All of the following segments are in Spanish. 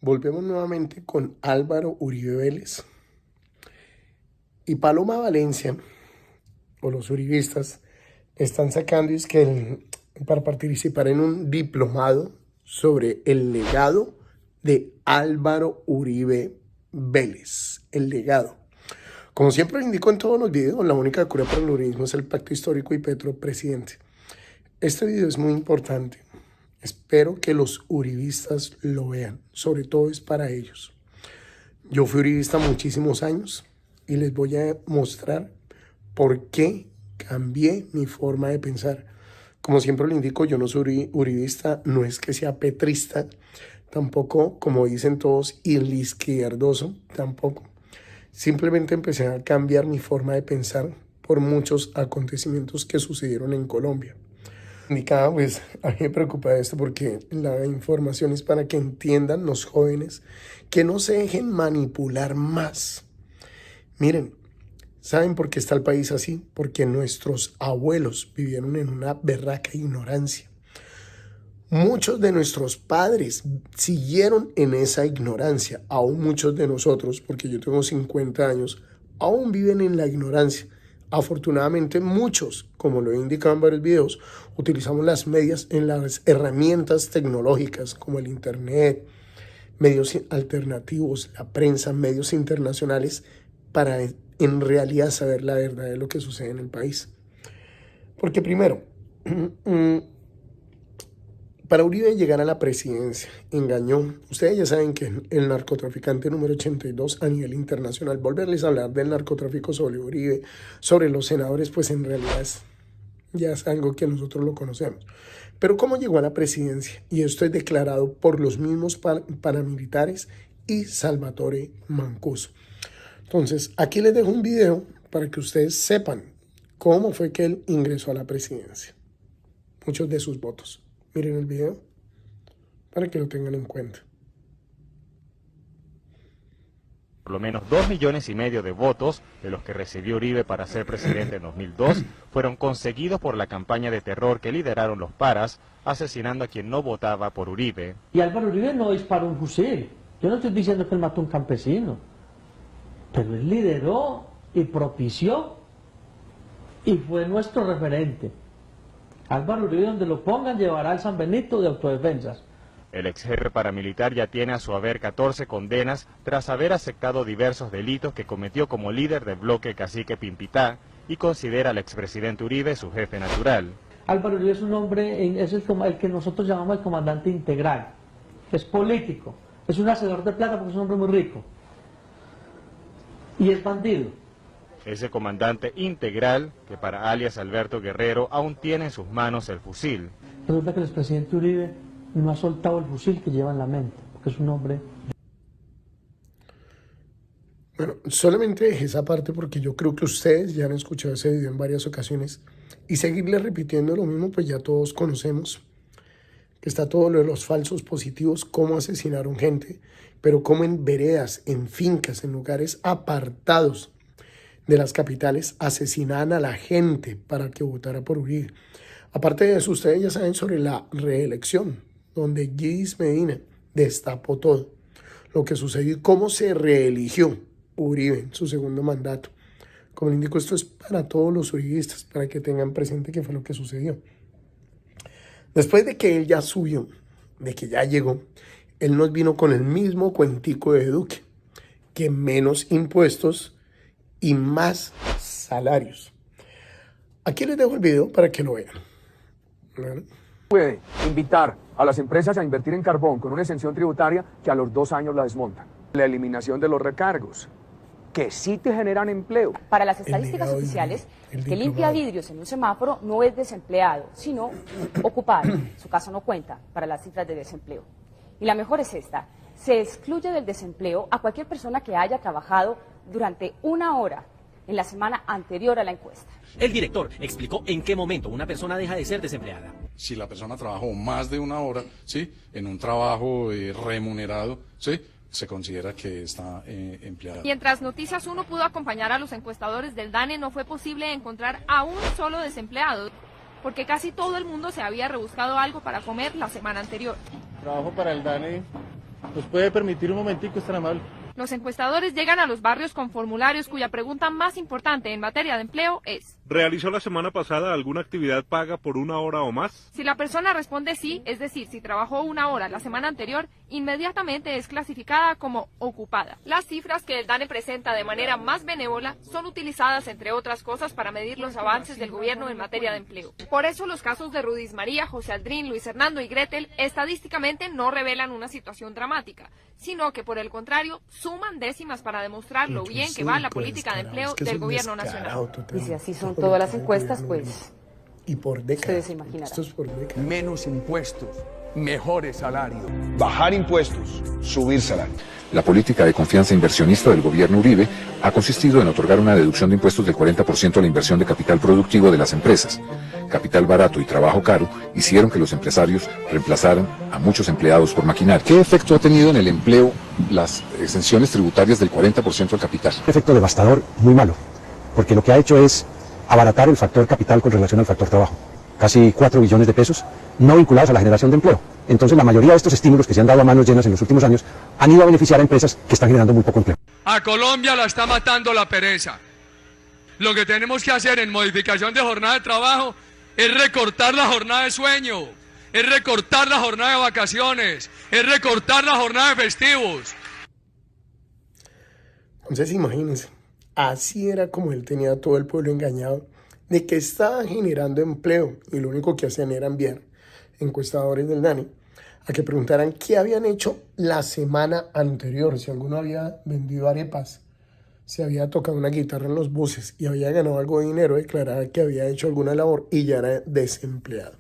Volvemos nuevamente con Álvaro Uribe Vélez y Paloma Valencia, o los uribistas, están sacando es que para participar en un diplomado sobre el legado de Álvaro Uribe Vélez, el legado. Como siempre indico en todos los videos, la única cura para el uribismo es el pacto histórico y Petro presidente. Este video es muy importante. Espero que los uribistas lo vean, sobre todo es para ellos. Yo fui uribista muchísimos años y les voy a mostrar por qué cambié mi forma de pensar. Como siempre lo indico, yo no soy uribista, no es que sea petrista, tampoco, como dicen todos, izquierdoso, tampoco. Simplemente empecé a cambiar mi forma de pensar por muchos acontecimientos que sucedieron en Colombia. Pues a mí me preocupa esto porque la información es para que entiendan los jóvenes que no se dejen manipular más. Miren, ¿saben por qué está el país así? Porque nuestros abuelos vivieron en una berraca ignorancia. Muchos de nuestros padres siguieron en esa ignorancia. Aún muchos de nosotros, porque yo tengo 50 años, aún viven en la ignorancia. Afortunadamente muchos, como lo he indicado en varios videos, utilizamos las medias en las herramientas tecnológicas como el internet, medios alternativos, la prensa, medios internacionales para en realidad saber la verdad de lo que sucede en el país. Porque primero, para Uribe llegar a la presidencia, engañó. Ustedes ya saben que el narcotraficante número 82 a nivel internacional, volverles a hablar del narcotráfico sobre Uribe, sobre los senadores, pues en realidad ya es algo que nosotros lo conocemos. Pero ¿cómo llegó a la presidencia? Y esto es declarado por los mismos paramilitares y Salvatore Mancuso. Entonces, aquí les dejo un video para que ustedes sepan cómo fue que él ingresó a la presidencia. Muchos de sus votos. Miren el video para que lo tengan en cuenta. Por lo menos 2,5 millones de votos de los que recibió Uribe para ser presidente en 2002 fueron conseguidos por la campaña de terror que lideraron los paras, asesinando a quien no votaba por Uribe. Y Álvaro Uribe no disparó un fusil. Yo no estoy diciendo que él mató a un campesino, pero él lideró y propició y fue nuestro referente. Álvaro Uribe, donde lo pongan, llevará el San Benito de autodefensas. El ex jefe paramilitar ya tiene a su haber 14 condenas tras haber aceptado diversos delitos que cometió como líder del bloque Cacique Pimpitá y considera al expresidente Uribe su jefe natural. Álvaro Uribe es un hombre, es el que nosotros llamamos el comandante integral. Es político, es un hacedor de plata porque es un hombre muy rico. Y es bandido. Ese comandante integral que para alias Alberto Guerrero aún tiene en sus manos el fusil. Resulta que el expresidente Uribe no ha soltado el fusil que lleva en la mente, porque es un hombre... Bueno, solamente dejé esa parte porque yo creo que ustedes ya han escuchado ese video en varias ocasiones y seguirle repitiendo lo mismo, pues ya todos conocemos que está todo lo de los falsos positivos, cómo asesinaron gente, pero cómo en veredas, en fincas, en lugares apartados de las capitales asesinaban a la gente para que votara por Uribe. Aparte de eso, ustedes ya saben sobre la reelección, donde Gidis Medina destapó todo lo que sucedió y cómo se reeligió Uribe en su segundo mandato. Como les indico, esto es para todos los uribistas, para que tengan presente qué fue lo que sucedió. Después de que él ya subió, de que ya llegó, él nos vino con el mismo cuentico de Duque, que menos impuestos y más salarios. Aquí les dejo el video para que lo vean. Puede invitar a las empresas a invertir en carbón con una exención tributaria que a los 2 años la desmontan. La eliminación de los recargos, que sí te generan empleo. Para las estadísticas oficiales, el que limpia vidrios en un semáforo no es desempleado, sino ocupado. Su caso no cuenta para las cifras de desempleo. Y la mejor es esta: se excluye del desempleo a cualquier persona que haya trabajado durante 1 hora en la semana anterior a la encuesta. El director explicó en qué momento una persona deja de ser desempleada. Si la persona trabajó más de 1 hora, ¿sí?, en un trabajo remunerado, ¿sí?, se considera que está empleada. Mientras Noticias 1 pudo acompañar a los encuestadores del DANE, no fue posible encontrar a un solo desempleado, porque casi todo el mundo se había rebuscado algo para comer la semana anterior. Trabajo para el DANE ¿Nos puede permitir un momentico, es tan amable? Los encuestadores llegan a los barrios con formularios cuya pregunta más importante en materia de empleo es: ¿realizó la semana pasada alguna actividad paga por 1 hora o más? Si la persona responde sí, es decir, si trabajó 1 hora la semana anterior, inmediatamente es clasificada como ocupada. Las cifras que el DANE presenta de manera más benévola son utilizadas, entre otras cosas, para medir los avances del gobierno en materia de empleo. Por eso los casos de Rudis María, José Aldrin, Luis Hernando y Gretel estadísticamente no revelan una situación dramática, sino que por el contrario suman décimas para demostrar lo bien que va la política de empleo del gobierno nacional. Y si así son todas las encuestas, pues y por décadas. ustedes se imaginarán. Esto es por décadas. Menos impuestos, mejores salarios. Bajar impuestos, subir salarios. La política de confianza inversionista del gobierno Uribe ha consistido en otorgar una deducción de impuestos del 40% a la inversión de capital productivo de las empresas. Capital barato y trabajo caro hicieron que los empresarios reemplazaran a muchos empleados por maquinaria. ¿Qué efecto ha tenido en el empleo las exenciones tributarias del 40% al capital? Un efecto devastador, muy malo, porque lo que ha hecho es abaratar el factor capital con relación al factor trabajo. Casi 4 billones de pesos no vinculados a la generación de empleo. Entonces la mayoría de estos estímulos que se han dado a manos llenas en los últimos años han ido a beneficiar a empresas que están generando muy poco empleo. A Colombia la está matando la pereza. Lo que tenemos que hacer en modificación de jornada de trabajo es recortar la jornada de sueño, es recortar la jornada de vacaciones, es recortar la jornada de festivos. Entonces imagínense, así era como él tenía a todo el pueblo engañado de que estaba generando empleo y lo único que hacían era enviar encuestadores del DANE a que preguntaran qué habían hecho la semana anterior, si alguno había vendido arepas, si había tocado una guitarra en los buses y había ganado algo de dinero, declaraba que había hecho alguna labor y ya era desempleado.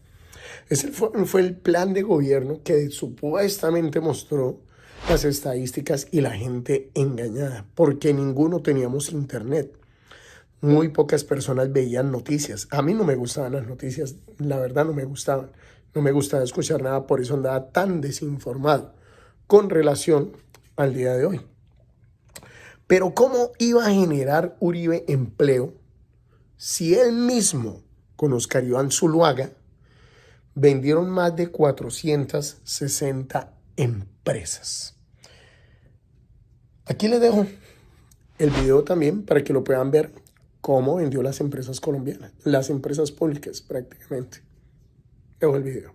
Ese fue el plan de gobierno que supuestamente mostró las estadísticas y la gente engañada, porque ninguno teníamos internet. Muy pocas personas veían noticias. A mí no me gustaban las noticias, la verdad no me gustaban. No me gustaba escuchar nada, por eso andaba tan desinformado con relación al día de hoy. Pero ¿cómo iba a generar Uribe empleo si él mismo, con Oscar Iván Zuluaga, vendieron más de 460 empresas? Aquí les dejo el video también para que lo puedan ver cómo vendió las empresas colombianas, las empresas públicas prácticamente. Dejo el video.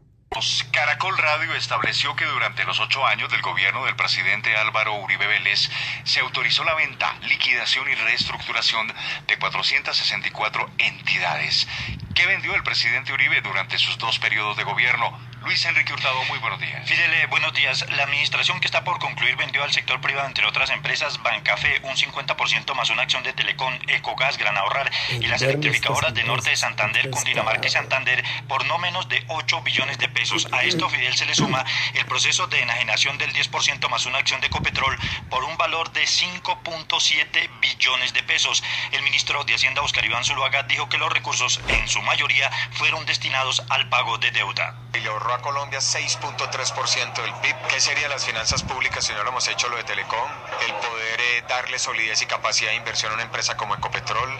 Caracol Radio estableció que durante los 8 años del gobierno del presidente Álvaro Uribe Vélez se autorizó la venta, liquidación y reestructuración de 464 entidades. ¿Qué vendió el presidente Uribe durante sus 2 periodos de gobierno? Luis Enrique Hurtado, muy buenos días. Fidel, buenos días. La administración que está por concluir vendió al sector privado, entre otras empresas, Bancafé, un 50% más una acción de Telecom, Ecogas, Gran Ahorrar y las electrificadoras de Norte de Santander, Cundinamarca y Santander por no menos de 8 billones de pesos. A esto, Fidel, se le suma el proceso de enajenación del 10% más una acción de Ecopetrol por un valor de 5.7 billones de pesos. El ministro de Hacienda, Oscar Iván Zuluaga, dijo que los recursos, en su mayoría, fueron destinados al pago de deuda. Y le ahorró a Colombia 6.3% del PIB. ¿Qué serían las finanzas públicas si no lo hemos hecho lo de Telecom? El poder darle solidez y capacidad de inversión a una empresa como Ecopetrol.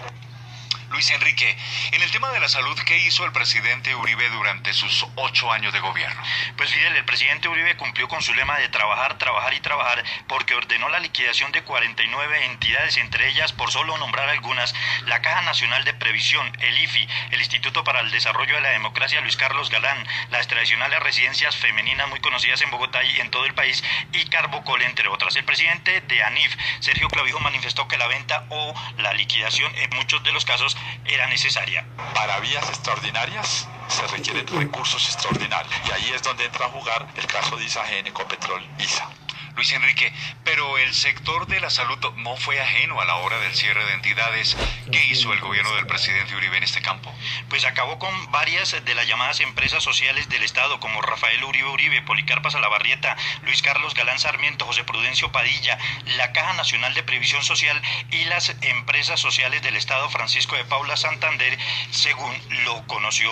Luis Enrique, en el tema de la salud, ¿qué hizo el presidente Uribe durante sus 8 años de gobierno? Pues Fidel, el presidente Uribe cumplió con su lema de trabajar, trabajar y trabajar, porque ordenó la liquidación de 49 entidades, entre ellas, por solo nombrar algunas, la Caja Nacional de Previsión, el IFI, el Instituto para el Desarrollo de la Democracia Luis Carlos Galán, las tradicionales residencias femeninas muy conocidas en Bogotá y en todo el país, y Carbocol, entre otras. El presidente de ANIF, Sergio Clavijo, manifestó que la venta o la liquidación, en muchos de los casos, era necesaria. Para vías extraordinarias se requieren recursos extraordinarios y ahí es donde entra a jugar el caso de ISAGEN, Ecopetrol, ISA. Luis Enrique, pero el sector de la salud no fue ajeno a la hora del cierre de entidades. ¿Qué hizo el gobierno del presidente Uribe en este campo? Pues acabó con varias de las llamadas empresas sociales del Estado, como Rafael Uribe, Policarpa Salabarrieta, Luis Carlos Galán Sarmiento, José Prudencio Padilla, la Caja Nacional de Previsión Social y las empresas sociales del Estado Francisco de Paula Santander, según lo conoció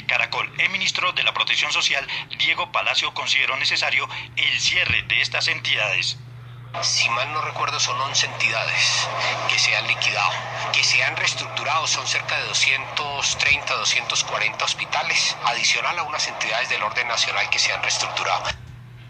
Caracol. El ministro de la Protección Social, Diego Palacio, consideró necesario el cierre de estas entidades. Si mal no recuerdo, son 11 entidades que se han liquidado, que se han reestructurado, son cerca de 230, 240 hospitales, adicional a unas entidades del orden nacional que se han reestructurado.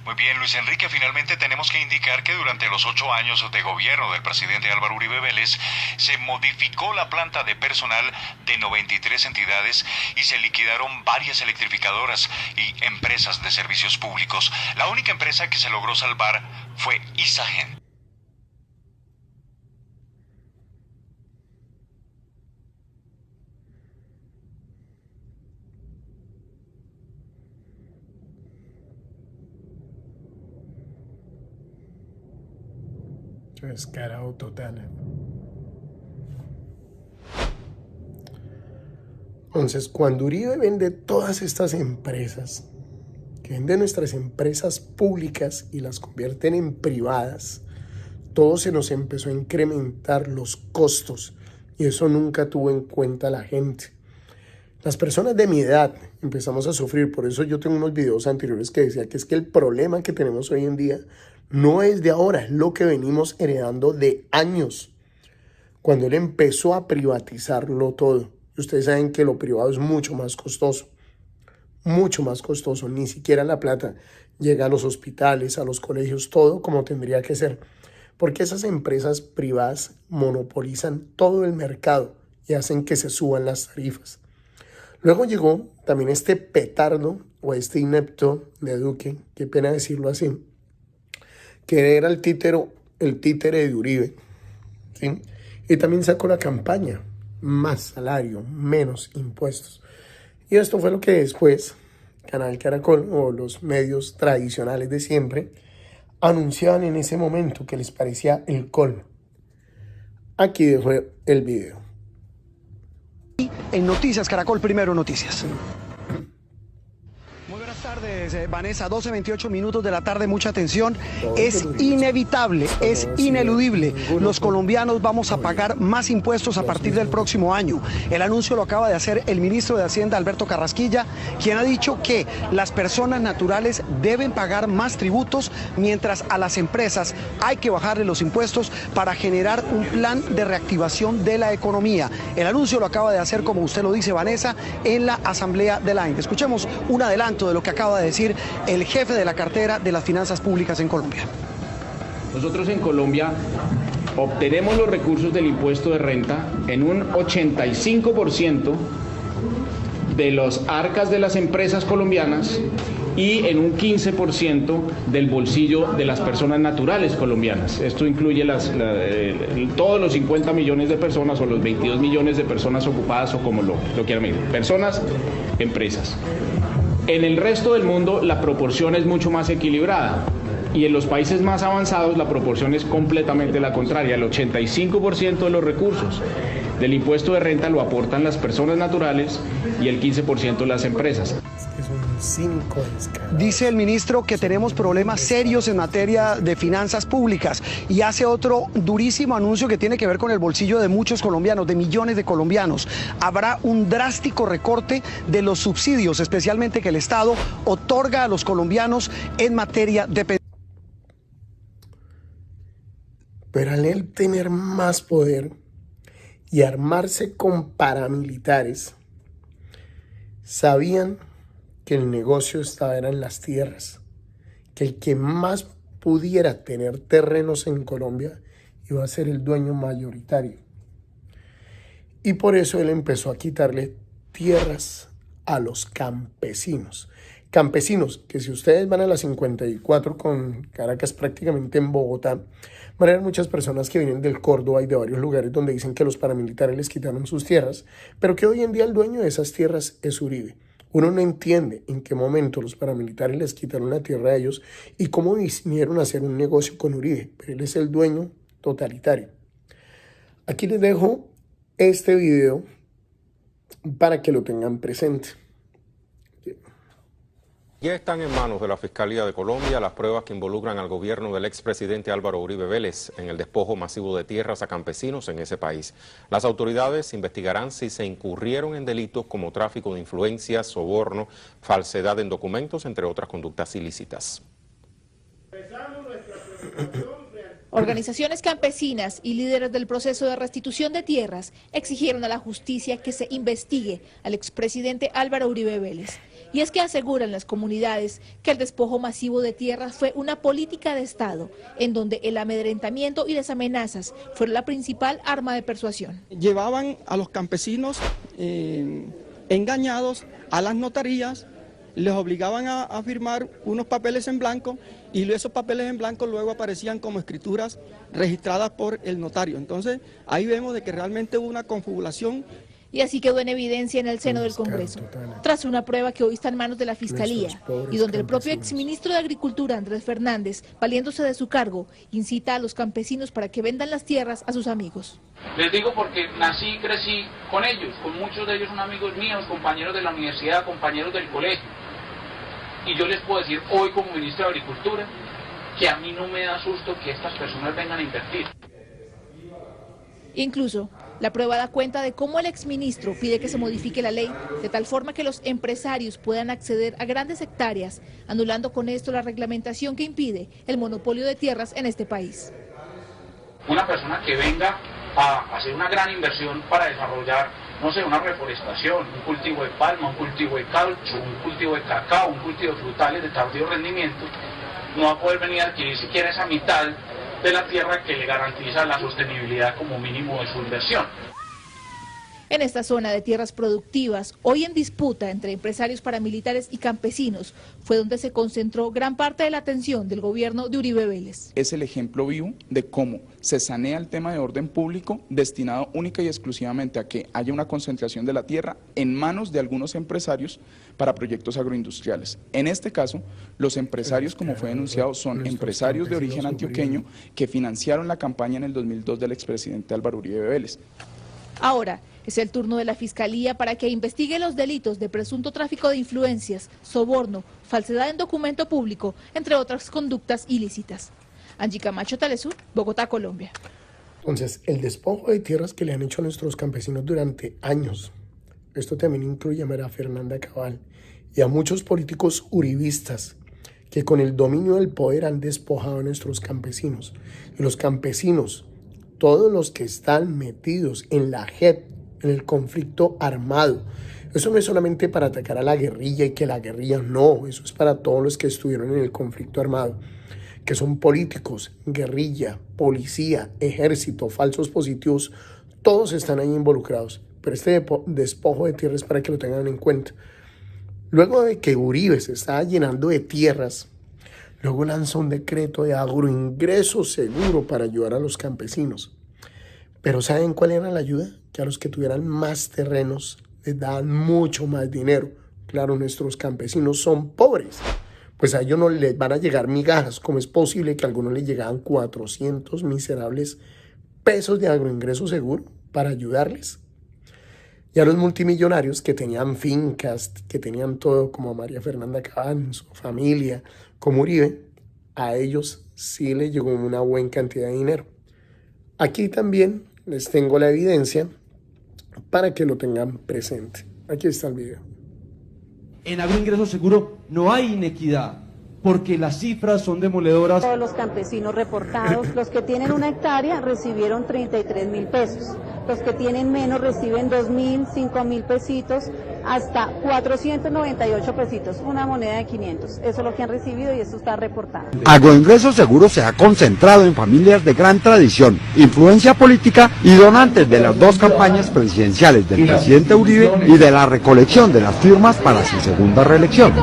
Muy bien, Luis Enrique, finalmente tenemos que indicar que durante los 8 años de gobierno del presidente Álvaro Uribe Vélez se modificó la planta de personal de 93 entidades y se liquidaron varias electrificadoras y empresas de servicios públicos. La única empresa que se logró salvar fue Isagen. Descarado total. Entonces, cuando Uribe vende todas estas empresas, que vende nuestras empresas públicas y las convierten en privadas, todo se nos empezó a incrementar los costos y eso nunca tuvo en cuenta la gente. Las personas de mi edad empezamos a sufrir, por eso yo tengo unos videos anteriores que decía que es que el problema que tenemos hoy en día no es de ahora, es lo que venimos heredando de años. Cuando él empezó a privatizarlo todo, ustedes saben que lo privado es mucho más costoso, ni siquiera la plata llega a los hospitales, a los colegios, todo como tendría que ser, porque esas empresas privadas monopolizan todo el mercado y hacen que se suban las tarifas. Luego llegó también este petardo o este inepto de Duque, qué pena decirlo así, que era el títere de Uribe, ¿sí? Y también sacó la campaña, más salario, menos impuestos. Y esto fue lo que después Canal Caracol o los medios tradicionales de siempre anunciaban en ese momento que les parecía el colmo. Aquí dejo el video. En Noticias Caracol, Primero Noticias. Muy buenas tardes, Vanessa, 12:28 minutos de la tarde, mucha atención. Es inevitable, es ineludible. Los colombianos vamos a pagar más impuestos a partir del próximo año. El anuncio lo acaba de hacer el ministro de Hacienda, Alberto Carrasquilla, quien ha dicho que las personas naturales deben pagar más tributos, mientras a las empresas hay que bajarle los impuestos para generar un plan de reactivación de la economía. El anuncio lo acaba de hacer, como usted lo dice, Vanessa, en la Asamblea de la ANDE. Escuchemos un adelanto de lo que acaba de decir el jefe de la cartera de las finanzas públicas en Colombia. Nosotros en Colombia obtenemos los recursos del impuesto de renta en un 85% de los arcas de las empresas colombianas y en un 15% del bolsillo de las personas naturales colombianas. Esto incluye todos los 50 millones de personas o los 22 millones de personas ocupadas o como lo quieran medir. Personas, empresas. En el resto del mundo la proporción es mucho más equilibrada y en los países más avanzados la proporción es completamente la contraria. El 85% de los recursos del impuesto de renta lo aportan las personas naturales y el 15% las empresas. Dice el ministro que tenemos problemas serios en materia de finanzas públicas y hace otro durísimo anuncio que tiene que ver con el bolsillo de muchos colombianos, de millones de colombianos. Habrá un drástico recorte de los subsidios, especialmente que el Estado otorga a los colombianos en materia de pensiones. Pero al él tener más poder y armarse con paramilitares, sabían que el negocio estaba en las tierras, que el que más pudiera tener terrenos en Colombia iba a ser el dueño mayoritario. Y por eso él empezó a quitarle tierras a los campesinos. Campesinos que si ustedes van a la 54 con Caracas, prácticamente en Bogotá, van a ver muchas personas que vienen del Córdoba y de varios lugares donde dicen que los paramilitares les quitaron sus tierras, pero que hoy en día el dueño de esas tierras es Uribe. Uno no entiende en qué momento los paramilitares les quitaron la tierra a ellos y cómo vinieron a hacer un negocio con Uribe, pero él es el dueño totalitario. Aquí les dejo este video para que lo tengan presente. Ya están en manos de la Fiscalía de Colombia las pruebas que involucran al gobierno del expresidente Álvaro Uribe Vélez en el despojo masivo de tierras a campesinos en ese país. Las autoridades investigarán si se incurrieron en delitos como tráfico de influencias, soborno, falsedad en documentos, entre otras conductas ilícitas. Organizaciones campesinas y líderes del proceso de restitución de tierras exigieron a la justicia que se investigue al expresidente Álvaro Uribe Vélez. Y es que aseguran las comunidades que el despojo masivo de tierras fue una política de Estado, en donde el amedrentamiento y las amenazas fueron la principal arma de persuasión. Llevaban a los campesinos engañados a las notarías, les obligaban a firmar unos papeles en blanco y esos papeles en blanco luego aparecían como escrituras registradas por el notario. Entonces ahí vemos de que realmente hubo una confabulación. Y así quedó en evidencia en el seno del Congreso, tras una prueba que hoy está en manos de la Fiscalía y donde el propio exministro de Agricultura, Andrés Fernández, valiéndose de su cargo, incita a los campesinos para que vendan las tierras a sus amigos. Les digo porque nací y crecí con ellos, con muchos de ellos son amigos míos, compañeros de la universidad, compañeros del colegio. Y yo les puedo decir hoy como ministro de Agricultura que a mí no me da susto que estas personas vengan a invertir. Incluso, la prueba da cuenta de cómo el exministro pide que se modifique la ley de tal forma que los empresarios puedan acceder a grandes hectáreas, anulando con esto la reglamentación que impide el monopolio de tierras en este país. Una persona que venga a hacer una gran inversión para desarrollar, no sé, una reforestación, un cultivo de palma, un cultivo de caucho, un cultivo de cacao, un cultivo de frutales de tardío rendimiento, no va a poder venir a adquirir siquiera esa mitad de la tierra que le garantiza la sostenibilidad como mínimo de su inversión. En esta zona de tierras productivas, hoy en disputa entre empresarios paramilitares y campesinos, fue donde se concentró gran parte de la atención del gobierno de Uribe Vélez. Es el ejemplo vivo de cómo se sanea el tema de orden público destinado única y exclusivamente a que haya una concentración de la tierra en manos de algunos empresarios para proyectos agroindustriales. En este caso, los empresarios, como fue denunciado, son empresarios de origen antioqueño que financiaron la campaña en el 2002 del expresidente Álvaro Uribe Vélez. Ahora es el turno de la Fiscalía para que investigue los delitos de presunto tráfico de influencias, soborno, falsedad en documento público, entre otras conductas ilícitas. Angie Camacho, Telesur, Bogotá, Colombia. Entonces, el despojo de tierras que le han hecho a nuestros campesinos durante años, esto también incluye a María Fernanda Cabal y a muchos políticos uribistas que con el dominio del poder han despojado a nuestros campesinos. Y los campesinos, todos los que están metidos en la JEP, en el conflicto armado. Eso no es solamente para atacar a la guerrilla y que la guerrilla no, eso es para todos los que estuvieron en el conflicto armado, que son políticos, guerrilla, policía, ejército, falsos positivos, todos están ahí involucrados. Pero este despojo de tierras es para que lo tengan en cuenta. Luego de que Uribe se estaba llenando de tierras, luego lanzó un decreto de agroingreso seguro para ayudar a los campesinos. Pero ¿saben cuál era la ayuda? Que a los que tuvieran más terrenos les daban mucho más dinero. Claro, nuestros campesinos son pobres, pues a ellos no les van a llegar migajas. ¿Cómo es posible que a algunos les llegaban 400 miserables pesos de agroingreso seguro para ayudarles? Y a los multimillonarios que tenían fincas, que tenían todo, como María Fernanda Cabal, su familia, como Uribe, a ellos sí les llegó una buena cantidad de dinero. Aquí también les tengo la evidencia para que lo tengan presente. Aquí está el video. En agroingreso seguro no hay inequidad, porque las cifras son demoledoras. Todos los campesinos reportados, los que tienen una hectárea recibieron 33.000 pesos, los que tienen menos reciben 2.000, 5.000 pesitos, hasta 498 pesitos, una moneda de 500. Eso es lo que han recibido y eso está reportado. Agroingreso seguro se ha concentrado en familias de gran tradición, influencia política y donantes de las dos campañas presidenciales del presidente Uribe y de la recolección de las firmas para su segunda reelección.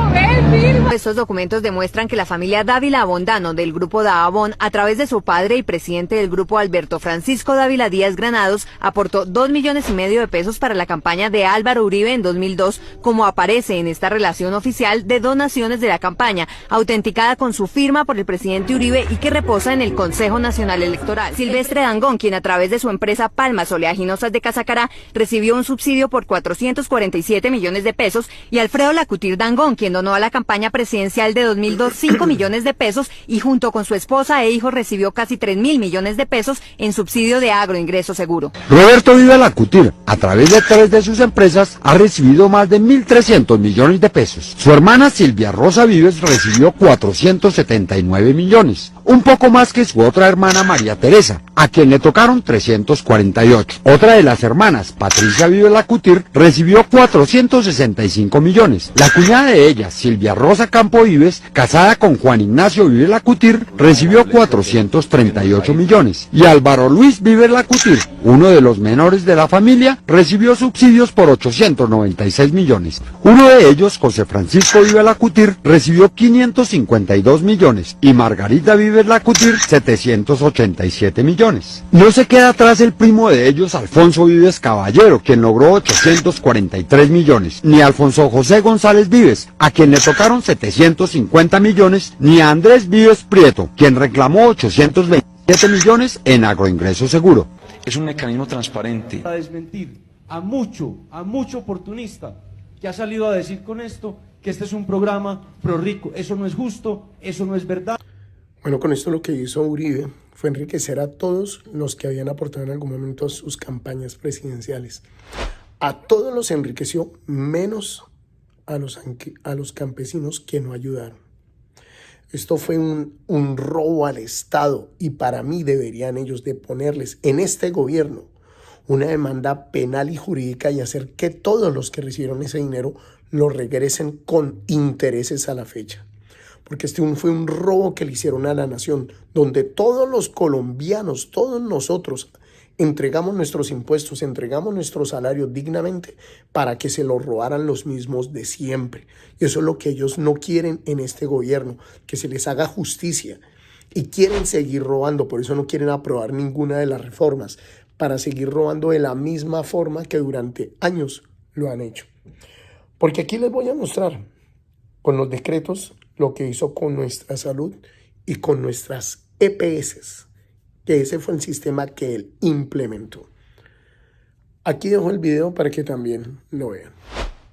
Estos documentos demuestran que la familia Dávila Abondano del grupo Dávila, a través de su padre y presidente del grupo Alberto Francisco Dávila Díaz Granados, aportó 2,5 millones de pesos para la campaña de Álvaro Uribe en 2002, como aparece en esta relación oficial de donaciones de la campaña, autenticada con su firma por el presidente Uribe y que reposa en el Consejo Nacional Electoral. Silvestre Dangond, quien a través de su empresa Palmas Oleaginosas de Casacará recibió un subsidio por 447 millones de pesos, y Alfredo Lacutir Dangond, quien donó a la campaña presidencial de 2002 5 millones de pesos y junto con su esposa e hijo recibió casi 3.000 millones de pesos en subsidio de agroingreso seguro. Roberto Viva Lacutir, a través de 3 de sus empresas, ha recibido recibido más de 1.300 millones de pesos. Su hermana Silvia Rosa Vives recibió 479 millones, un poco más que su otra hermana María Teresa, a quien le tocaron 348. Otra de las hermanas, Patricia Vives Lacutir, recibió 465 millones. La cuñada de ella, Silvia Rosa Campo Vives, casada con Juan Ignacio Vives Lacutir, recibió 438 millones. Y Álvaro Luis Vives Lacutir, uno de los menores de la familia, recibió subsidios por 896 millones. Uno de ellos, José Francisco Vives Lacutir, recibió 552 millones y Margarita Vives Lacutir 787 millones. No se queda atrás el primo de ellos, Alfonso Vives Caballero, quien logró 843 millones, ni Alfonso José González Vives, a quien le tocaron 750 millones, ni a Andrés Vives Prieto, quien reclamó 827 millones en Agroingreso Seguro. Es un mecanismo transparente. A desmentir a mucho oportunista que ha salido a decir con esto que este es un programa pro rico. Eso no es justo, eso no es verdad. Bueno, con esto lo que hizo Uribe fue enriquecer a todos los que habían aportado en algún momento a sus campañas presidenciales. A todos los enriqueció, menos a los campesinos que no ayudaron. Esto fue un robo al Estado y para mí deberían ellos de ponerles en este gobierno una demanda penal y jurídica y hacer que todos los que recibieron ese dinero lo regresen con intereses a la fecha. Porque este fue un robo que le hicieron a la nación, donde todos los colombianos, todos nosotros, entregamos nuestros impuestos, entregamos nuestro salario dignamente para que se lo robaran los mismos de siempre. Y eso es lo que ellos no quieren en este gobierno, que se les haga justicia. Y quieren seguir robando, por eso no quieren aprobar ninguna de las reformas, para seguir robando de la misma forma que durante años lo han hecho. Porque aquí les voy a mostrar con los decretos lo que hizo con nuestra salud y con nuestras EPS, que ese fue el sistema que él implementó. Aquí dejo el video para que también lo vean.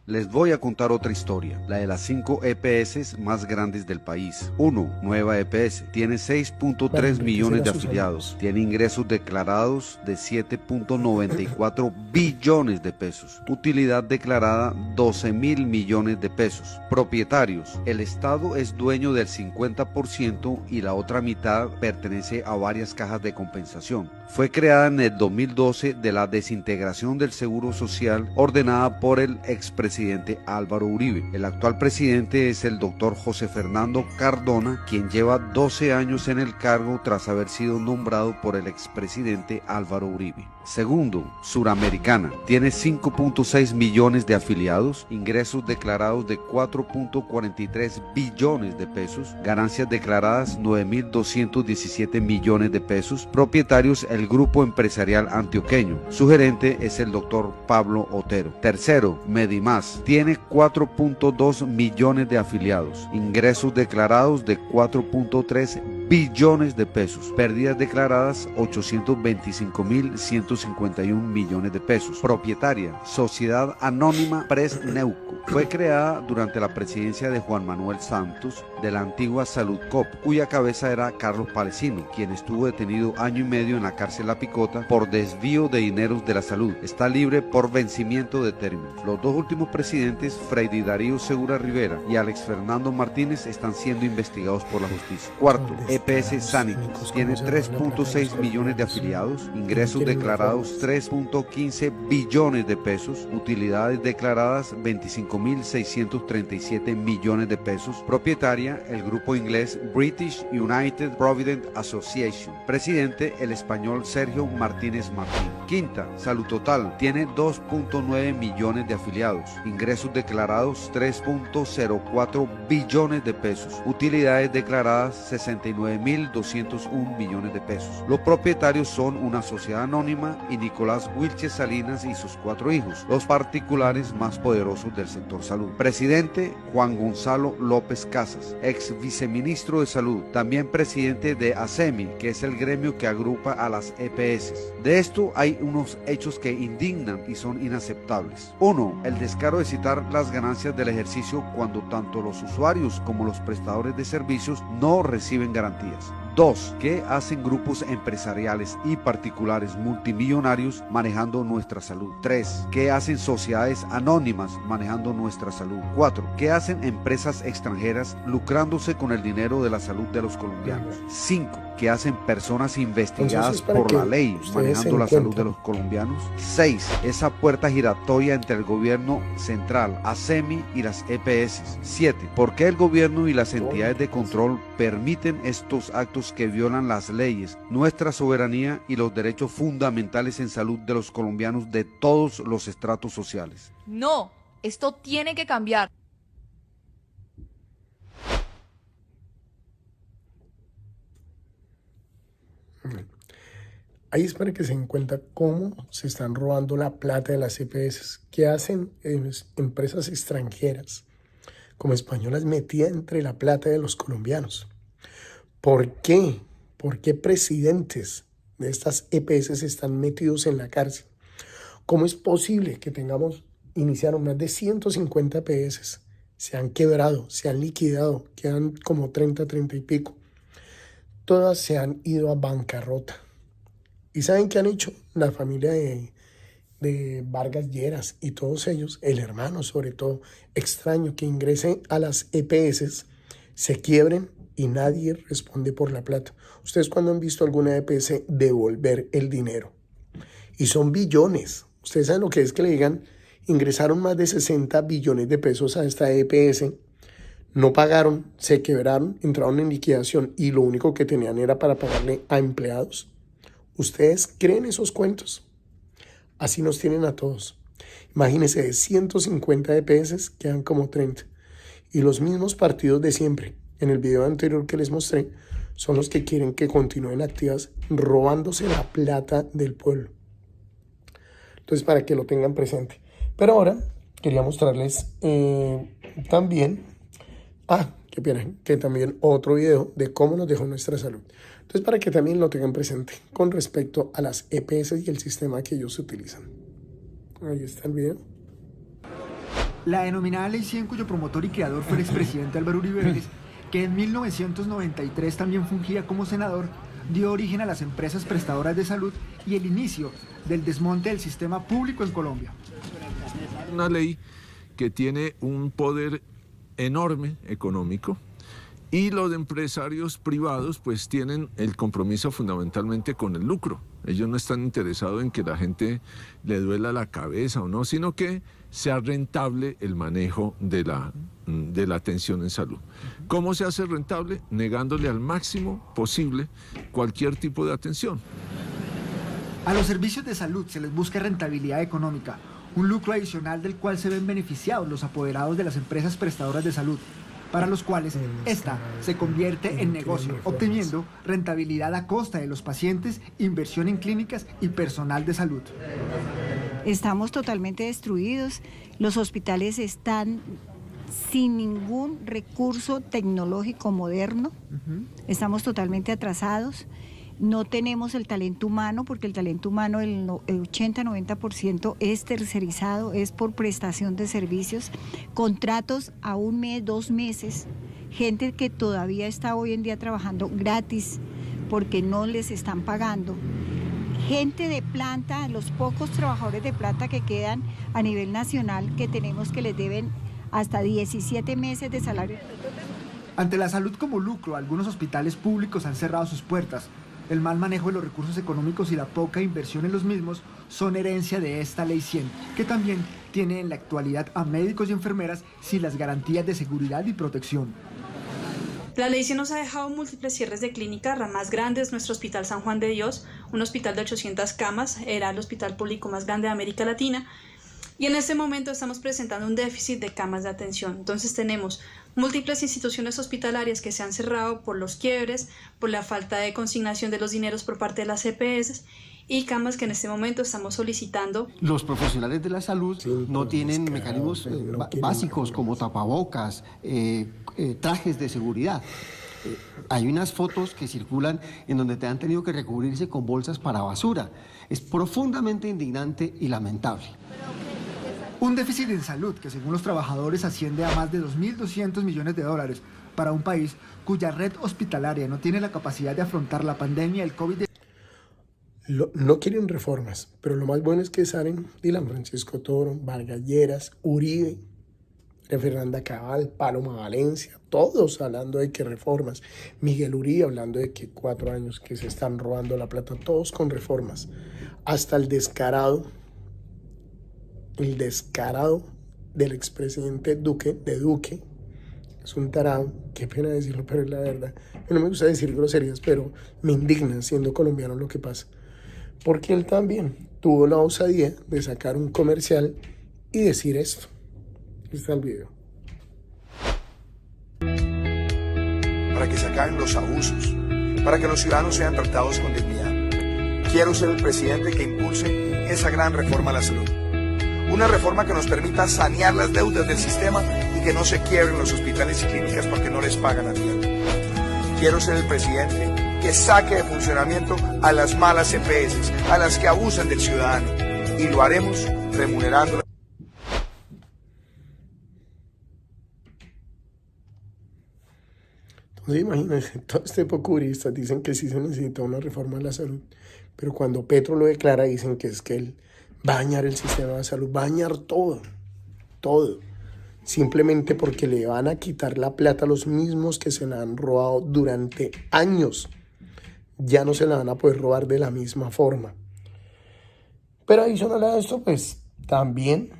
Les voy a contar otra historia, la de las 5 EPS más grandes del país. 1. Nueva EPS. Tiene 6.3 millones de afiliados. Tiene ingresos declarados de 7.94 billones de pesos. Utilidad declarada 12.000 millones de pesos. Propietarios. El Estado es dueño del 50% y la otra mitad pertenece a varias cajas de compensación. Fue creada en el 2012 de la desintegración del Seguro Social ordenada por el expresidente Álvaro Uribe. El actual presidente es el doctor José Fernando Cardona, quien lleva 12 años en el cargo tras haber sido nombrado por el expresidente Álvaro Uribe. Segundo, Suramericana. Tiene 5.6 millones de afiliados, ingresos declarados de 4.43 billones de pesos, ganancias declaradas 9.217 millones de pesos, propietarios el Grupo Empresarial Antioqueño. Su gerente es el doctor Pablo Otero. Tercero, Medimás. Tiene 4.2 millones de afiliados, ingresos declarados de 4.3 billones de pesos, pérdidas declaradas 825.151 millones de pesos. Propietaria, Sociedad Anónima Pres Neuco. Fue creada durante la presidencia de Juan Manuel Santos de la antigua Saludcop, cuya cabeza era Carlos Palesino, quien estuvo detenido año y medio en la cárcel La Picota por desvío de dineros de la salud. Está libre por vencimiento de término. Los dos últimos presidentes, Freddy Darío Segura Rivera y Alex Fernando Martínez, están siendo investigados por la justicia. Cuarto, EPS Sanitas. Tiene 3.6 millones de afiliados, ingresos declarados 3.15 billones de pesos, utilidades declaradas 25.637 millones de pesos. Propietaria, el grupo inglés British United Provident Association. Presidente, el español Sergio Martínez Martín. Quinta, Salud Total. Tiene 2.9 millones de afiliados, ingresos declarados 3.04 billones de pesos, utilidades declaradas 69.201 millones de pesos. Los propietarios son una sociedad anónima y Nicolás Wilches Salinas y sus 4 hijos, los particulares más poderosos del sector salud. Presidente, Juan Gonzalo López Casas, ex viceministro de Salud, también presidente de ASEMI, que es el gremio que agrupa a las EPS. De esto hay unos hechos que indignan y son inaceptables. 1. El descaro de citar las ganancias del ejercicio cuando tanto los usuarios como los prestadores de servicios no reciben garantías. 2. ¿Qué hacen grupos empresariales y particulares multimillonarios manejando nuestra salud? 3. ¿Qué hacen sociedades anónimas manejando nuestra salud? 4. ¿Qué hacen empresas extranjeras lucrándose con el dinero de la salud de los colombianos? 5. ¿Qué hacen personas investigadas por la ley manejando la salud de los colombianos? 6. Esa puerta giratoria entre el gobierno central, ASEMI y las EPS. 7. ¿Por qué el gobierno y las entidades de control permiten estos actos que violan las leyes, nuestra soberanía y los derechos fundamentales en salud de los colombianos de todos los estratos sociales? No, esto tiene que cambiar. Ahí es para que se den cuenta cómo se están robando la plata de las EPS, que hacen empresas extranjeras como españolas metidas entre la plata de los colombianos. ¿Por qué? ¿Por qué presidentes de estas EPS están metidos en la cárcel? ¿Cómo es posible que iniciaron más de 150 EPS, se han quebrado, se han liquidado, quedan como 30 y pico? Todas se han ido a bancarrota. ¿Y saben qué han hecho? La familia de Vargas Lleras y todos ellos, el hermano sobre todo, extraño que ingrese a las EPS, se quiebren y nadie responde por la plata. ¿Ustedes cuándo han visto alguna EPS devolver el dinero? Y son billones. Ustedes saben lo que es que le digan, ingresaron más de 60 billones de pesos a esta EPS, no pagaron, se quebraron, entraron en liquidación y lo único que tenían era para pagarle a empleados. ¿Ustedes creen esos cuentos? Así nos tienen a todos. Imagínense, de 150 EPS quedan como 30. Y los mismos partidos de siempre, en el video anterior que les mostré, son los que quieren que continúen activas robándose la plata del pueblo. Entonces, para que lo tengan presente. Pero ahora quería mostrarles también, que también otro video de cómo nos dejó nuestra salud. Entonces, para que también lo tengan presente con respecto a las EPS y el sistema que ellos utilizan. Ahí está el video. La denominada Ley 100, cuyo promotor y creador fue el expresidente Álvaro Uribe Vélez, que en 1993 también fungía como senador, dio origen a las empresas prestadoras de salud y el inicio del desmonte del sistema público en Colombia. Una ley que tiene un poder enorme económico, y los empresarios privados pues tienen el compromiso fundamentalmente con el lucro. Ellos no están interesados en que la gente le duela la cabeza o no, sino que sea rentable el manejo de la atención en salud. ¿Cómo se hace rentable? Negándole al máximo posible cualquier tipo de atención. A los servicios de salud se les busca rentabilidad económica, un lucro adicional del cual se ven beneficiados los apoderados de las empresas prestadoras de salud, para los cuales esta se convierte en negocio, obteniendo rentabilidad a costa de los pacientes, inversión en clínicas y personal de salud. Estamos totalmente destruidos, los hospitales están sin ningún recurso tecnológico moderno, estamos totalmente atrasados. No tenemos el talento humano, porque el talento humano, el 80-90% es tercerizado, es por prestación de servicios, contratos a 1 mes, 2 meses, gente que todavía está hoy en día trabajando gratis porque no les están pagando. Gente de planta, los pocos trabajadores de planta que quedan a nivel nacional, que tenemos que les deben hasta 17 meses de salario. Ante la salud como lucro, algunos hospitales públicos han cerrado sus puertas. El mal manejo de los recursos económicos y la poca inversión en los mismos son herencia de esta Ley 100, que también tiene en la actualidad a médicos y enfermeras sin las garantías de seguridad y protección. La Ley 100 nos ha dejado múltiples cierres de clínicas. La más grande es nuestro Hospital San Juan de Dios, un hospital de 800 camas, era el hospital público más grande de América Latina. Y en este momento estamos presentando un déficit de camas de atención. Entonces tenemos múltiples instituciones hospitalarias que se han cerrado por los quiebres, por la falta de consignación de los dineros por parte de las EPS y camas que en este momento estamos solicitando. Los profesionales de la salud no tienen mecanismos básicos como tapabocas, trajes de seguridad. Hay unas fotos que circulan en donde te han tenido que recubrirse con bolsas para basura. Es profundamente indignante y lamentable. Un déficit en salud que según los trabajadores asciende a más de 2.200 millones de dólares para un país cuya red hospitalaria no tiene la capacidad de afrontar la pandemia del COVID-19. No quieren reformas, pero lo más bueno es que salen Dylan Francisco Toro, Vargas Lleras, Uribe, Fernanda Cabal, Paloma Valencia, todos hablando de que reformas. Miguel Uribe hablando de que 4 años que se están robando la plata, todos con reformas. Hasta el descarado del expresidente Duque, es un tarado, qué pena decirlo, pero es la verdad. No me gusta decir groserías, pero me indigna siendo colombiano lo que pasa. Porque él también tuvo la osadía de sacar un comercial y decir esto. Está el video. Para que se acaben los abusos, para que los ciudadanos sean tratados con dignidad. Quiero ser el presidente que impulse esa gran reforma a la salud. Una reforma que nos permita sanear las deudas del sistema y que no se quiebren los hospitales y clínicas porque no les pagan a tiempo. Quiero ser el presidente que saque de funcionamiento a las malas EPS, a las que abusan del ciudadano. Y lo haremos remunerando. Entonces imagínense, todo este poco juristas dicen que sí se necesita una reforma a la salud, pero cuando Petro lo declara dicen que es que él va a dañar el sistema de salud, va a dañar todo, simplemente porque le van a quitar la plata a los mismos que se la han robado durante años. Ya no se la van a poder robar de la misma forma. Pero adicional a esto, pues también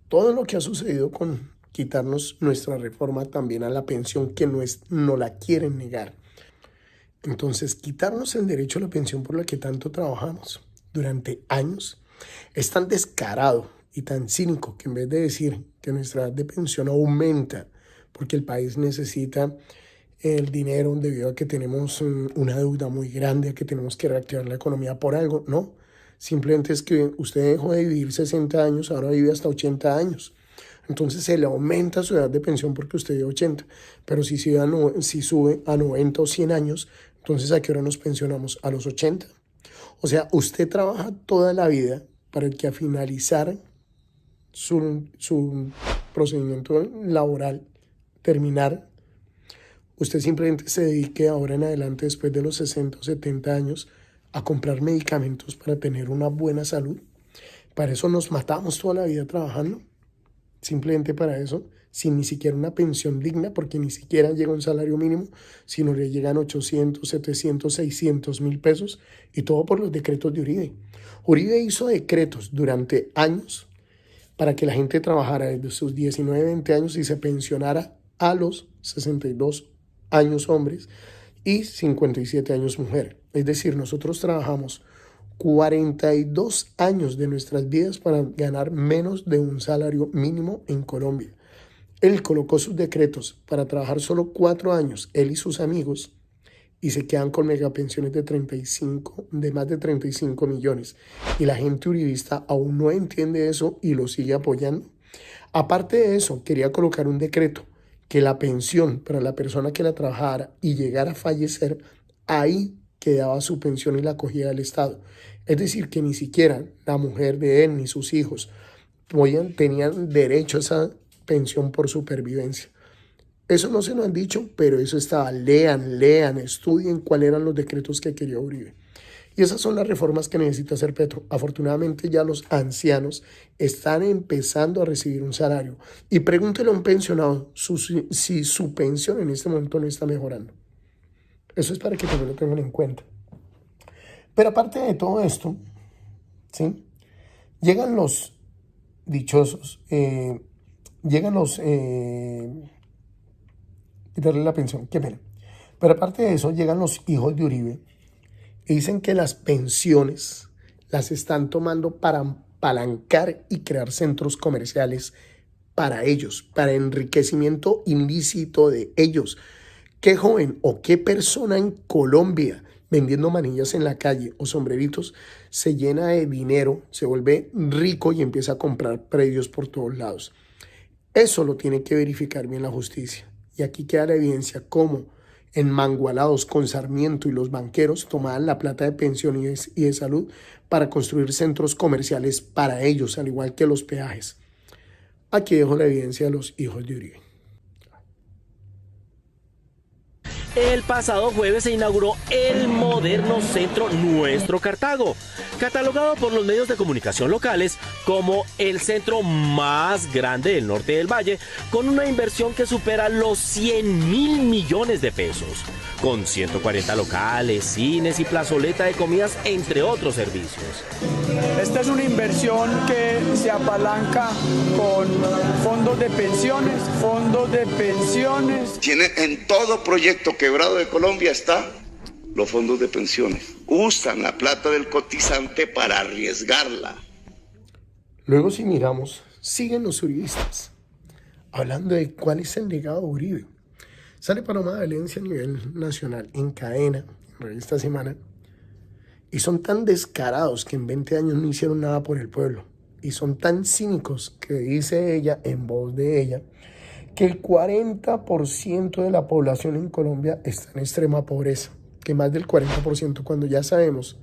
todo lo que ha sucedido con quitarnos nuestra reforma también a la pensión que no la quieren negar. Entonces, quitarnos el derecho a la pensión por la que tanto trabajamos durante años es tan descarado y tan cínico que en vez de decir que nuestra edad de pensión aumenta porque el país necesita el dinero debido a que tenemos una deuda muy grande, a que tenemos que reactivar la economía por algo, no. Simplemente es que usted dejó de vivir 60 años, ahora vive hasta 80 años. Entonces se le aumenta su edad de pensión porque usted vive 80. Pero si sube a 90 o 100 años, entonces ¿a qué hora nos pensionamos? ¿A los 80? O sea, usted trabaja toda la vida para que al finalizar su procedimiento laboral, terminar, usted simplemente se dedique ahora en adelante, después de los 60 o 70 años, a comprar medicamentos para tener una buena salud. Para eso nos matamos toda la vida trabajando, simplemente para eso, sin ni siquiera una pensión digna, porque ni siquiera llega un salario mínimo, sino le llegan 800, 700, 600 mil pesos, y todo por los decretos de Uribe. Uribe hizo decretos durante años para que la gente trabajara desde sus 19, 20 años y se pensionara a los 62 años hombres y 57 años mujer. Es decir, nosotros trabajamos 42 años de nuestras vidas para ganar menos de un salario mínimo en Colombia. Él colocó sus decretos para trabajar solo 4 años, él y sus amigos, y se quedan con megapensiones de más de 35 millones. Y la gente uribista aún no entiende eso y lo sigue apoyando. Aparte de eso, quería colocar un decreto que la pensión para la persona que la trabajara y llegara a fallecer, ahí quedaba su pensión y la acogía del Estado. Es decir, que ni siquiera la mujer de él ni sus hijos tenían derecho a esa pensión por supervivencia. Eso no se lo han dicho, pero eso estaba. Lean, estudien cuáles eran los decretos que quería Uribe. Y esas son las reformas que necesita hacer Petro. Afortunadamente ya los ancianos están empezando a recibir un salario. Y pregúntele a un pensionado si su pensión en este momento no está mejorando. Eso es para que también lo tengan en cuenta. Pero aparte de todo esto, ¿sí? Llegan los dichosos, quitarle la pensión, qué pena. Pero aparte de eso, llegan los hijos de Uribe y dicen que las pensiones las están tomando para apalancar y crear centros comerciales para ellos, para enriquecimiento ilícito de ellos. ¿Qué joven o qué persona en Colombia vendiendo manillas en la calle o sombreritos se llena de dinero, se vuelve rico y empieza a comprar predios por todos lados? Eso lo tiene que verificar bien la justicia. Y aquí queda la evidencia cómo enmangualados con Sarmiento y los banqueros tomaban la plata de pensiones y de salud para construir centros comerciales para ellos, al igual que los peajes. Aquí dejo la evidencia de los hijos de Uribe. El pasado jueves se inauguró el moderno centro Nuestro Cartago, catalogado por los medios de comunicación locales como el centro más grande del norte del valle, con una inversión que supera los 100.000 millones de pesos, con 140 locales, cines y plazoleta de comidas, entre otros servicios. Esta es una inversión que se apalanca con fondos de pensiones. Tiene en todo proyecto quebrado de Colombia está los fondos de pensiones. Usan la plata del cotizante para arriesgarla. Luego, si miramos, siguen los uribistas hablando de cuál es el legado de Uribe. Sale Paloma Valencia a nivel nacional en cadena, en Revista Semana, y son tan descarados que en 20 años no hicieron nada por el pueblo. Y son tan cínicos que dice ella, en voz de ella, que el 40% de la población en Colombia está en extrema pobreza, que más del 40%, cuando ya sabemos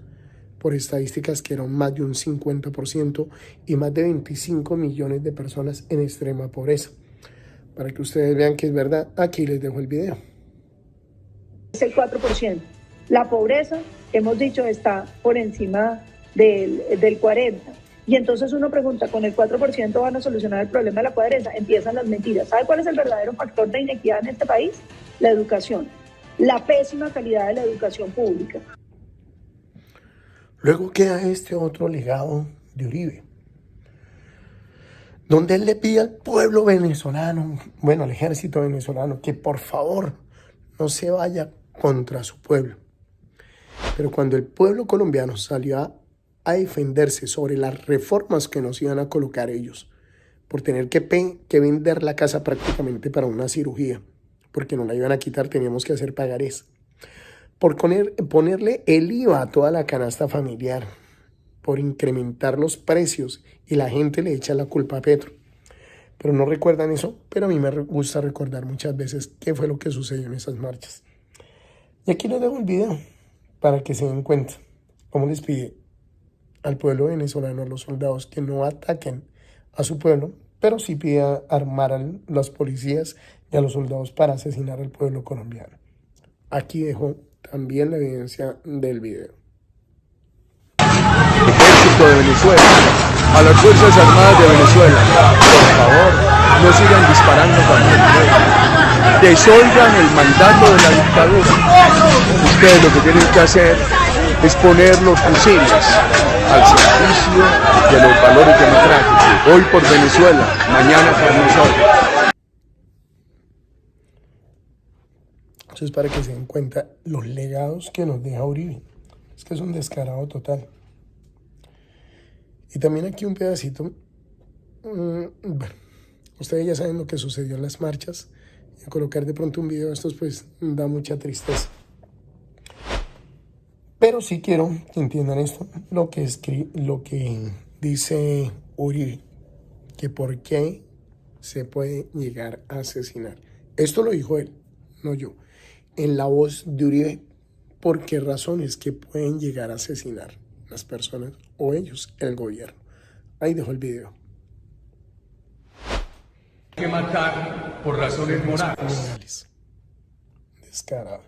por estadísticas que eran más de un 50% y más de 25 millones de personas en extrema pobreza. Para que ustedes vean que es verdad, aquí les dejo el video. Es el 4%. La pobreza, hemos dicho, está por encima del 40%. Y entonces uno pregunta, ¿con el 4% van a solucionar el problema de la pobreza? Empiezan las mentiras. ¿Sabe cuál es el verdadero factor de inequidad en este país? La educación. La pésima calidad de la educación pública. Luego queda este otro legado de Uribe, donde él le pide al pueblo venezolano, bueno, al ejército venezolano, que por favor no se vaya contra su pueblo. Pero cuando el pueblo colombiano salió a defenderse sobre las reformas que nos iban a colocar ellos, por tener que vender la casa prácticamente para una cirugía, porque no la iban a quitar, teníamos que hacer pagarés, por ponerle el IVA a toda la canasta familiar, por incrementar los precios, y la gente le echa la culpa a Petro. Pero no recuerdan eso, pero a mí me gusta recordar muchas veces qué fue lo que sucedió en esas marchas. Y aquí les dejo el video para que se den cuenta cómo les pide al pueblo venezolano, a los soldados, que no ataquen a su pueblo, pero sí pide armar a las policías y a los soldados para asesinar al pueblo colombiano. Aquí dejo también la evidencia del video. Ejército de Venezuela, a las Fuerzas Armadas de Venezuela, por favor, no sigan disparando contra el pueblo. Desoigan el mandato de la dictadura. Ustedes lo que tienen que hacer es poner los fusiles al servicio de los valores democráticos. Hoy por Venezuela, mañana por nosotros. Eso es para que se den cuenta los legados que nos deja Uribe. Es que es un descarado total. Y también aquí un pedacito. Bueno, ustedes ya saben lo que sucedió en las marchas. Y colocar de pronto un video de estos pues da mucha tristeza. Pero sí quiero que entiendan esto, lo que dice Uribe, que por qué se puede llegar a asesinar. Esto lo dijo él, no yo. En la voz de Uribe, por qué razones que pueden llegar a asesinar las personas o ellos, el gobierno. Ahí dejo el video. Hay que matar por razones morales. Descarado.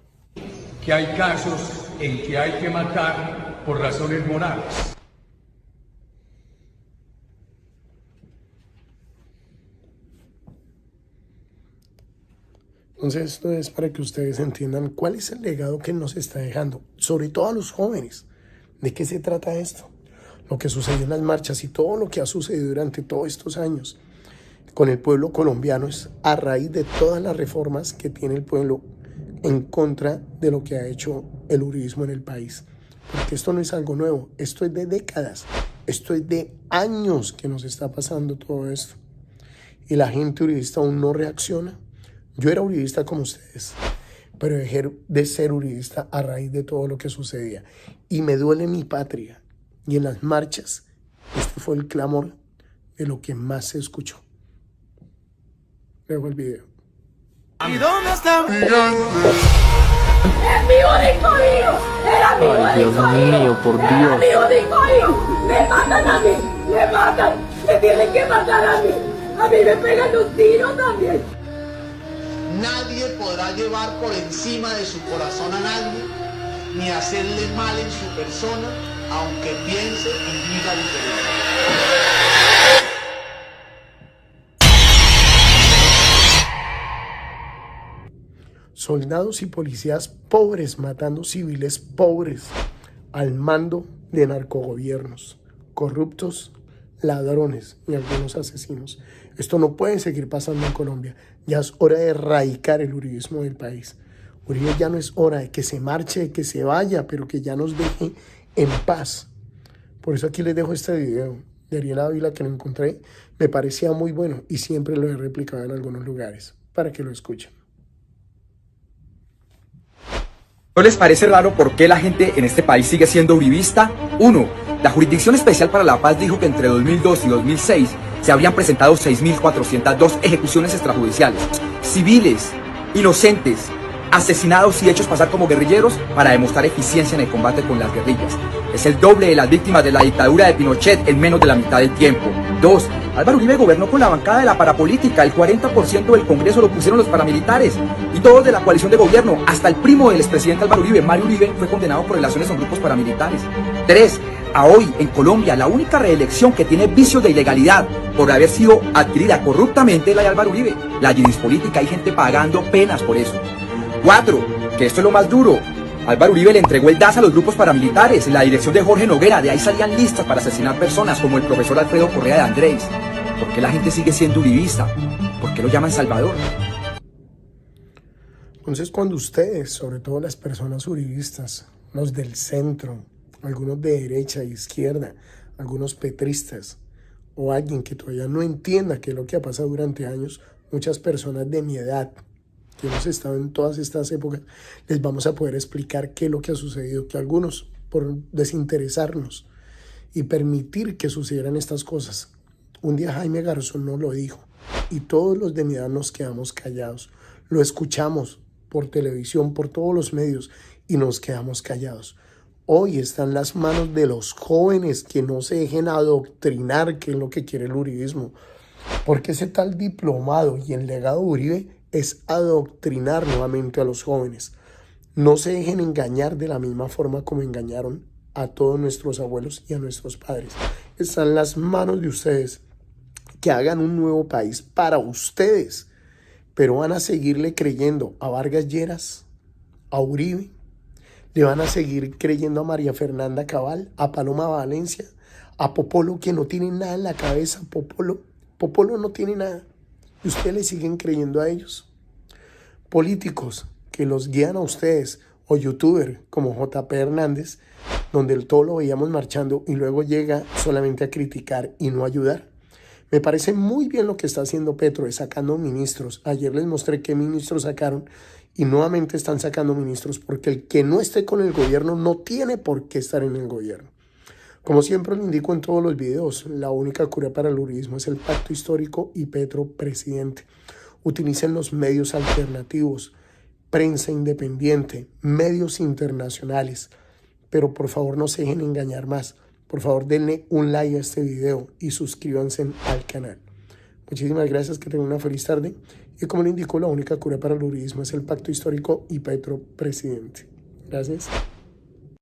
Que hay casos en que hay que matar por razones morales. Entonces esto es para que ustedes entiendan cuál es el legado que nos está dejando, sobre todo a los jóvenes. ¿De qué se trata esto? Lo que sucedió en las marchas y todo lo que ha sucedido durante todos estos años con el pueblo colombiano es a raíz de todas las reformas que tiene el pueblo en contra de lo que ha hecho el uribismo en el país. Porque esto no es algo nuevo, esto es de décadas, esto es de años que nos está pasando todo esto. Y la gente uribista aún no reacciona. Yo era uribista como ustedes, pero dejé de ser uribista a raíz de todo lo que sucedía. Y me duele mi patria. Y en las marchas, este fue el clamor de lo que más se escuchó. Dejo el video. ¿Y dónde está mi ¡Es mi único hijo! ¡Era mi único hijo! por Dios! ¡Era mi único hijo! ¡Me matan a mí! ¡Me matan! ¡Me tienen que matar a mí! A mí me pegan un tiro también. Nadie podrá llevar por encima de su corazón a nadie, ni hacerle mal en su persona, aunque piense y diga diferente. Soldados y policías pobres matando civiles pobres al mando de narcogobiernos, corruptos, ladrones y algunos asesinos. Esto no puede seguir pasando en Colombia. Ya es hora de erradicar el uribismo del país. Uribe ya no es hora de que se marche, de que se vaya, pero que ya nos deje en paz. Por eso aquí les dejo este video de Ariel Ávila que lo encontré. Me parecía muy bueno y siempre lo he replicado en algunos lugares para que lo escuchen. ¿No les parece raro por qué la gente en este país sigue siendo uribista? 1. La Jurisdicción Especial para la Paz dijo que entre 2002 y 2006 se habrían presentado 6.402 ejecuciones extrajudiciales. Civiles, inocentes, asesinados y hechos pasar como guerrilleros para demostrar eficiencia en el combate con las guerrillas. Es el doble de las víctimas de la dictadura de Pinochet en menos de la mitad del tiempo. 2. Álvaro Uribe gobernó con la bancada de la parapolítica, el 40% del Congreso lo pusieron los paramilitares y todos de la coalición de gobierno, hasta el primo del expresidente Álvaro Uribe, Mario Uribe, fue condenado por relaciones con grupos paramilitares. 3. A hoy, en Colombia, la única reelección que tiene vicios de ilegalidad por haber sido adquirida corruptamente es la de Álvaro Uribe. La política hay gente pagando penas por eso. 4. Que esto es lo más duro. Álvaro Uribe le entregó el DAS a los grupos paramilitares en la dirección de Jorge Noguera. De ahí salían listas para asesinar personas como el profesor Alfredo Correa de Andrés. ¿Por qué la gente sigue siendo uribista? ¿Por qué lo llaman Salvador? Entonces, cuando ustedes, sobre todo las personas uribistas, los del centro, algunos de derecha e izquierda, algunos petristas, o alguien que todavía no entienda qué es lo que ha pasado durante años, muchas personas de mi edad, que hemos estado en todas estas épocas, les vamos a poder explicar qué es lo que ha sucedido, que algunos, por desinteresarnos y permitir que sucedieran estas cosas, un día Jaime Garzón nos lo dijo, y todos los de mi edad nos quedamos callados, lo escuchamos por televisión, por todos los medios, y nos quedamos callados. Hoy está en las manos de los jóvenes que no se dejen adoctrinar, que es lo que quiere el uribismo, porque ese tal diplomado y el legado de Uribe es adoctrinar nuevamente a los jóvenes. No se dejen engañar de la misma forma como engañaron a todos nuestros abuelos y a nuestros padres. Está en las manos de ustedes que hagan un nuevo país para ustedes, pero van a seguirle creyendo a Vargas Lleras, a Uribe, le van a seguir creyendo a María Fernanda Cabal, a Paloma Valencia, a Popolo, que no tiene nada en la cabeza. Popolo no tiene nada. Y ustedes le siguen creyendo a ellos. Políticos que los guían a ustedes, o youtubers como JP Hernández, donde todo lo veíamos marchando y luego llega solamente a criticar y no ayudar. Me parece muy bien lo que está haciendo Petro, sacando ministros. Ayer les mostré qué ministros sacaron y nuevamente están sacando ministros porque el que no esté con el gobierno no tiene por qué estar en el gobierno. Como siempre lo indico en todos los videos, la única cura para el uribismo es el pacto histórico y Petro presidente. Utilicen los medios alternativos, prensa independiente, medios internacionales, pero por favor no se dejen engañar más. Por favor denle un like a este video y suscríbanse al canal. Muchísimas gracias, que tengan una feliz tarde. Y como le indico, la única cura para el uribismo es el pacto histórico y Petro presidente. Gracias.